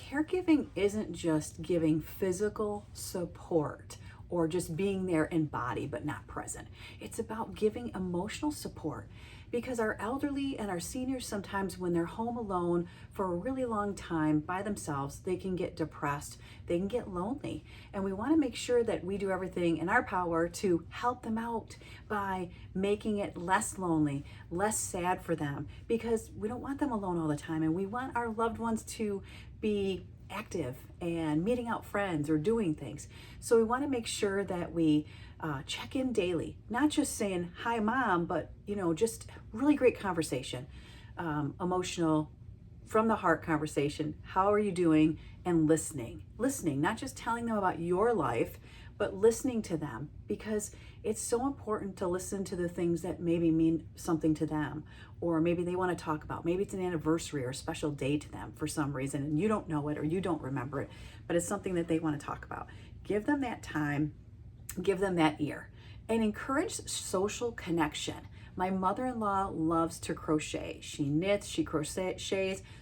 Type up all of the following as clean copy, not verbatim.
caregiving isn't just giving physical support or just being there in body but not present. It's about giving emotional support, because our elderly and our seniors, sometimes when they're home alone for a really long time by themselves, they can get depressed, they can get lonely. And we want to make sure that we do everything in our power to help them out by making it less lonely, less sad for them, because we don't want them alone all the time, and we want our loved ones to be active and meeting out friends or doing things. So we want to make sure that we check in daily, not just saying hi mom, but just really great conversation, emotional, from the heart conversation. How are you doing? And listening, not just telling them about your life, but listening to them, because it's so important to listen to the things that maybe mean something to them, or maybe they want to talk about. Maybe it's an anniversary or a special day to them for some reason, and you don't know it or you don't remember it, but it's something that they want to talk about. Give them that time, give them that ear, and encourage social connection. My mother-in-law loves to crochet. She knits, she crochets,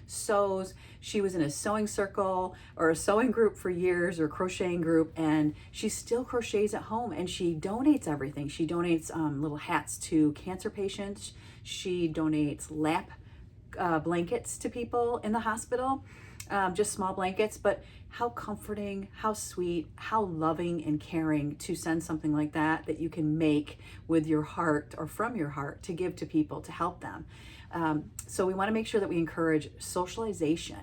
sews. She was in a sewing circle or a sewing group for years, or crocheting group, and she still crochets at home, and she donates everything. She donates little hats to cancer patients. She donates lap blankets to people in the hospital, just small blankets. But how comforting, how sweet, how loving and caring to send something like that you can make with your heart or from your heart to give to people to help them. So we want to make sure that we encourage socialization.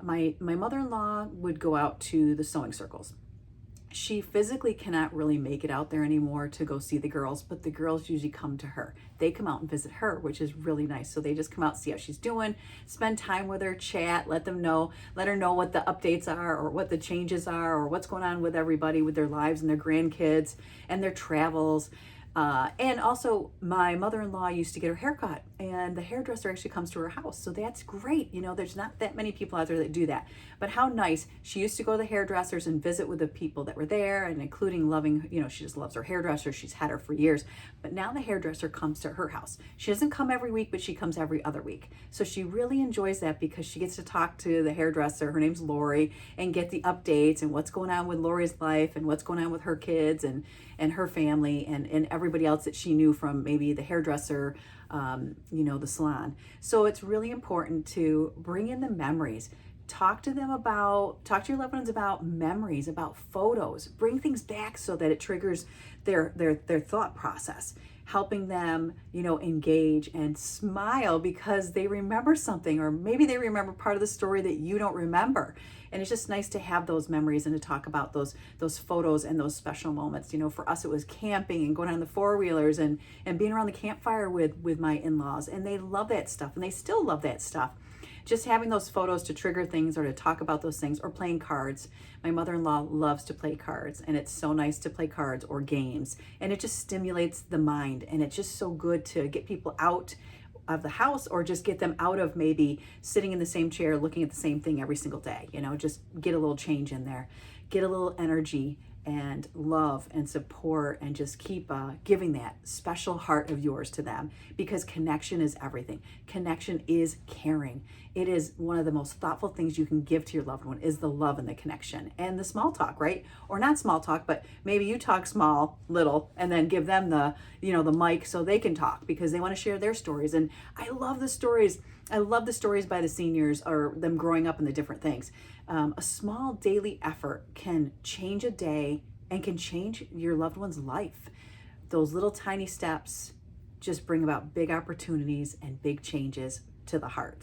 My mother-in-law would go out to the sewing circles. She physically cannot really make it out there anymore to go see the girls, but the girls usually come to her. They come out and visit her, which is really nice. So they just come out, see how she's doing, spend time with her, chat, let her know what the updates are, or what the changes are, or what's going on with everybody with their lives and their grandkids and their travels. And also, my mother-in-law used to get her hair cut, and the hairdresser actually comes to her house. So that's great. There's not that many people out there that do that. But how nice. She used to go to the hairdressers and visit with the people that were there, and including loving, she just loves her hairdresser. She's had her for years. But now the hairdresser comes to her house. She doesn't come every week, but she comes every other week. So she really enjoys that, because she gets to talk to the hairdresser. Her name's Lori, and get the updates and what's going on with Lori's life and what's going on with her kids and her family and everybody else that she knew from maybe the hairdresser, the salon. So it's really important to bring in the memories. Talk to your loved ones about memories, about photos. Bring things back so that it triggers their thought process, helping them, engage and smile because they remember something, or maybe they remember part of the story that you don't remember. And it's just nice to have those memories and to talk about those photos and those special moments. For us, it was camping and going on the four-wheelers and being around the campfire with my in-laws. And they love that stuff, and they still love that stuff. Just having those photos to trigger things or to talk about those things, or playing cards. My mother-in-law loves to play cards, and it's so nice to play cards or games. And it just stimulates the mind, and it's just so good to get people out of the house, or just get them out of maybe sitting in the same chair looking at the same thing every single day. Just get a little change in there, get a little energy and love and support, and just keep giving that special heart of yours to them, because connection is everything. Connection is caring. It is one of the most thoughtful things you can give to your loved one, is the love and the connection and the small talk, right? Or not small talk, but maybe you talk little, and then give them the mic so they can talk, because they want to share their stories. And I love the stories. I love the stories by the seniors, or them growing up in the different things. A small daily effort can change a day and can change your loved one's life. Those little tiny steps just bring about big opportunities and big changes to the heart.